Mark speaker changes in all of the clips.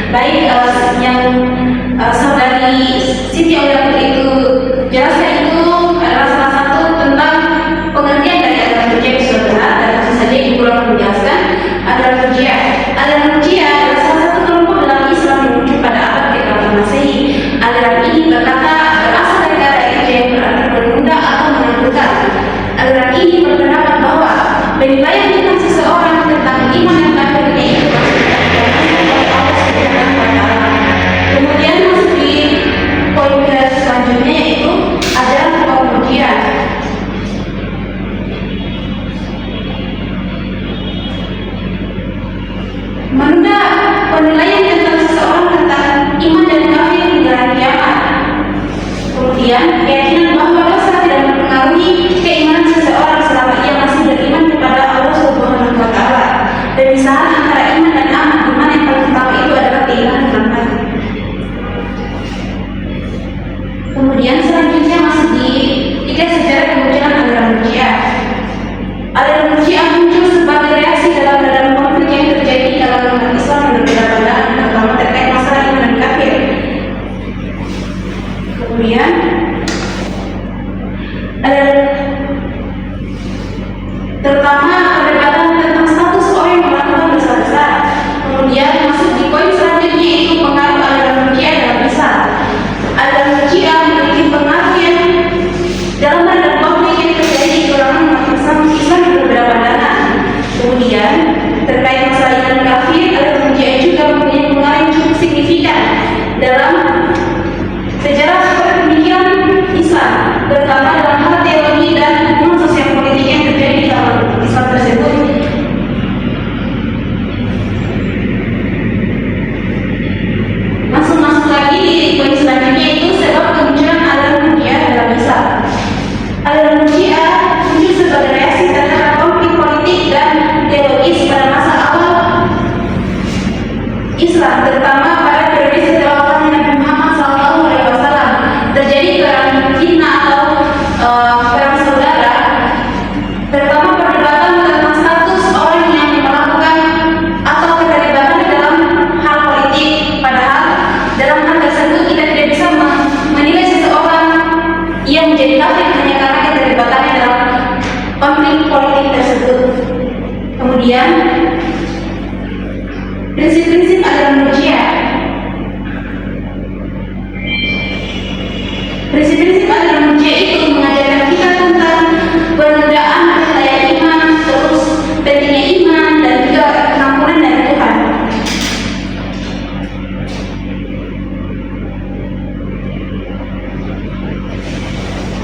Speaker 1: Baik, yang saudari Siti Aulia Putri itu jelaskan itu adalah salah satu tentang pengertian dari aliran murjiah yang sudah benar, dan langsung saja Ibu kurang menjelaskan aliran murjiah. Aliran murjiah adalah salah satu kelompok dalam Islam yang muncul pada abad ke-8 Masehi. Aliran ini berkata berasal dari kata ijma yang berarti menunda atau menentukan. Aliran ini berpendapat bahwa penilaian tentang seseorang tentang iman dan kafirnya itu kemudian masuk di poin selanjutnya, yaitu adalah pemurjian. Menunda penilaian tentang seseorang tentang iman dan kafir hingga hari kiamat. Kemudian keyakinan bahwa dosa tidak mempengaruhi keimanan seseorang selama ia masih beriman kepada Allah Subhanahu wa Ta'ala. Pemisahan antara iman dan amal, iman yang paling utama itu adalah keimanan dalam hati. Kemudian selanjutnya masih di tiga sejarah kemunculan aliran murjiah. Aliran murjiah muncul sebagai reaksi dalam konflik yang terjadi dalam umat Islam yang berbeda pandangan, terutama terkait masalah iman dan kafir. Kemudian terutama perdebatan tentang status orang yang melakukan dosa besar. Kemudian masuk di poin selanjutnya, yaitu pengaruh aliran murjiah dalam Islam. Aliran murjiah memiliki pengaruh yang dalam rangka konflik yang terjadi di kalangan umat Islam yang berbeda pandangan. Kemudian terkait masalah iman dan kafir, aliran murjiah juga mempunyai pengaruh yang cukup signifikan dalam sejarah pemikiran Islam, terutama dalam hal teologi dan hubungan sosial politik yang terjadi di dalam Islam tersebut. Masuk lagi di poin selanjutnya, itu sebab kemunculan aliran murjiah dalam Islam. Aliran murjiah muncul sebagai reaksi terhadap konflik politik dan teologis pada masa awal Islam, terutama pada periode setelah wafatnya Nabi Muhammad SAW. Terjadi perang fitnah atau perang saudara, terutama perdebatan tentang status orang yang melakukan atau keterlibatan dalam hal politik. Padahal dalam hal tersebut kita tidak bisa menilai seseorang yang menjadi kafir hanya karena keterlibatannya dalam konflik politik tersebut. Kemudian prinsip-prinsip aliran murjiah. Prinsip-prinsip aliran murjiah itu mengajarkan kita tentang penundaan nilai iman, terus pentingnya iman, dan juga pengampunan dari Tuhan.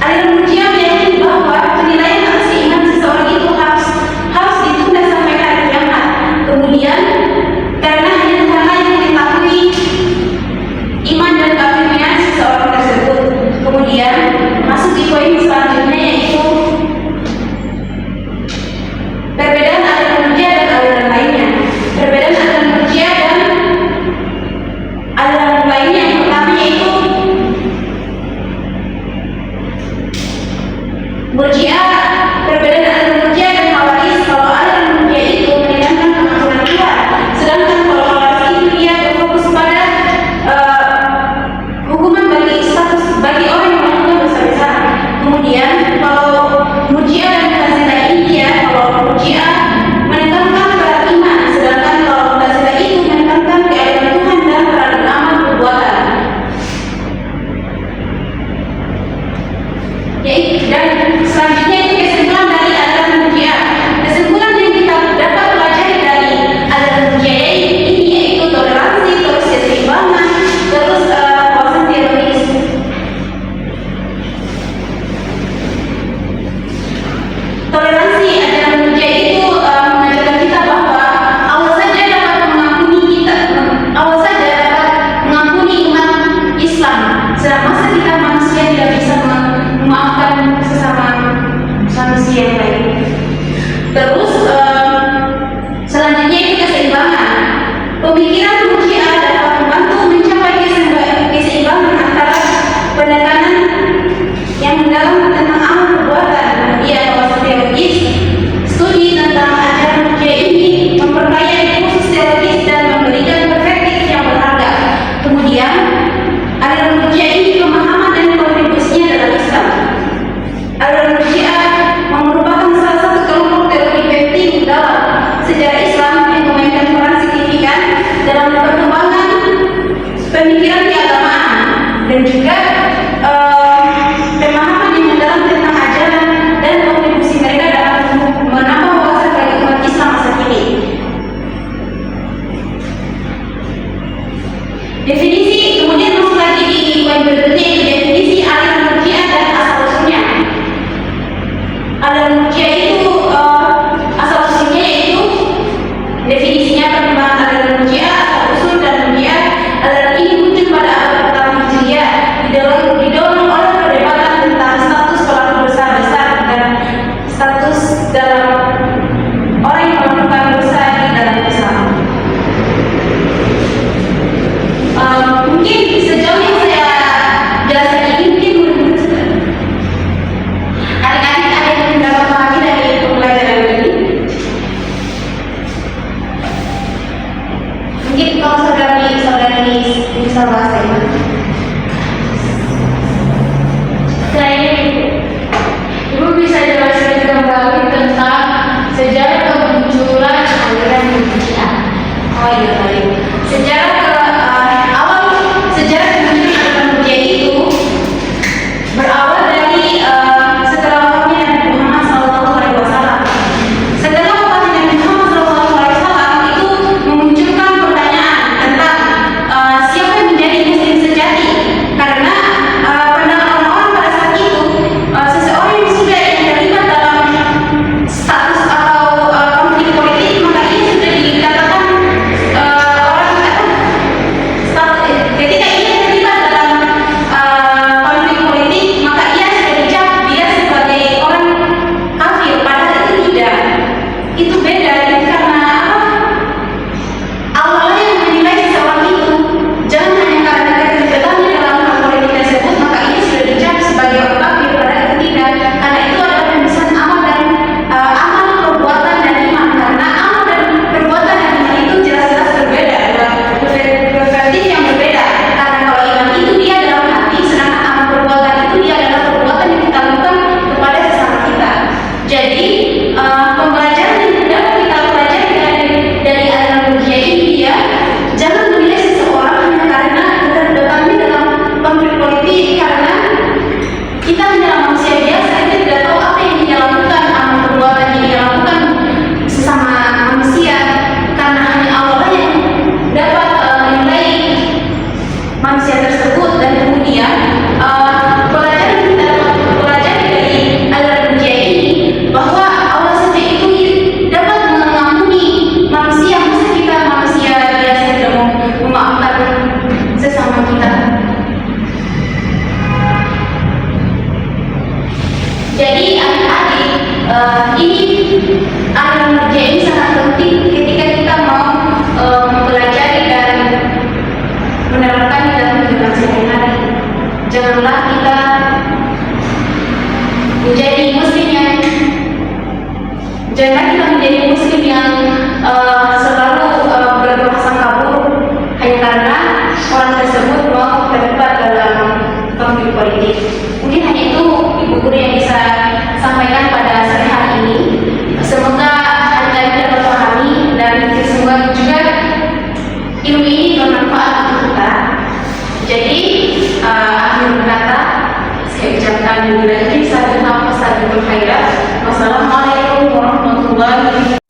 Speaker 1: Aliran murjiah meyakini bahwa penilaian atas iman seseorang itu harus ditunda sampai hari kiamat. Kemudian karena hanya Tuhanlah yang mengetahui Definisi, kemudian masuk lagi di poin berikutnya, itu definisi aliran murji'ah dan asal usulnya. Aliran murji'ah itu asal usulnya yaitu definisinya perkembangan aliran murji'ah, asal usul dan murji'ah. Aliran ini muncul pada abad pertama Hijriah, didorong oleh perdebatan tentang status pelaku dosa besar dan status dalam orang yang melakukan dosa di dalam Islam. Mungkin sejauh yang saya jelaskan ini mungkin mudah-mudahan sudah. Adik-adik ada yang mendapat lagi dari pembelajaran ini? Mungkin kalau saudari bisa bahasa ya.
Speaker 2: Ibu bisa jelaskan kembali tentang sejarah kemunculan aliran murji'ah.
Speaker 1: Oh iya, baik. Sejarah kemunculan aliran murji'ah itu berawal dari setelah wafatnya Nabi Muhammad SAW. Setelah wafatnya Nabi Muhammad SAW itu memunculkan pertanyaan tentang siapa yang menjadi muslim sejati, karena pandangan orang-orang pada saat itu seseorang yang sudah terlibat dalam status atau konflik politik, maka ia sudah dikatakan ketika ia terlibat dalam konflik politik, maka ia sudah dicap dia sebagai orang kafir, padahal itu tidak. Itu beda, karena apa? Allah lah yang menilai seseorang itu. Jangan hanya karena keterlibatannya dalam hal politik tersebut, maka ia sudah dicap sebagai orang kafir, padahal itu tidak. Karena itu adalah pemisahan amal dan amal, perbuatan dan iman. Karena amal dan perbuatan dan iman itu jelas-jelas berbeda, perspektif yang berbeda. Karena kalau iman itu dia dalam hati, sedangkan amal perbuatan itu dia adalah perbuatan yang kita lakukan kepada sesama kita. Jadi pembelajaran yang dapat kita pelajari dari aliran murji'ah ini, dia jangan menilai seseorang hanya karena keterlibatannya dalam konflik politik, karena kita hanyalah manusia biasa, kita tidak tahu apa yang dia lakukan, amal perbuatan yang dia lakukan sesama manusia, karena hanya Allah yang dapat menilai manusia tersebut. Dan kemudian pelajaran yang kita dapat pelajari dari aliran murji'ah ini, bahwa Allah saja itu dapat mengampuni manusia. Masa kita manusia biasa tidak mau memaafkan sesama kita? Jadi adik-adik, ini aliran murji'ah ini sangat penting ketika kita mau mempelajari dan menerapkannya dalam kehidupan sehari-hari. Janganlah kita menjadi muslim yang selalu berprasangka buruk hanya karena orang tersebut mau terlibat dalam konflik politik. Mungkin hanya itu ibu guru yang bisa sampaikan pada sore hari ini. Semoga adik-adik dapat memahami dan semoga juga ilmu ini bermanfaat untuk kita. Jadi akhir kata saya ucapkan wassalamualaikum warahmatullahi wabarakatuh.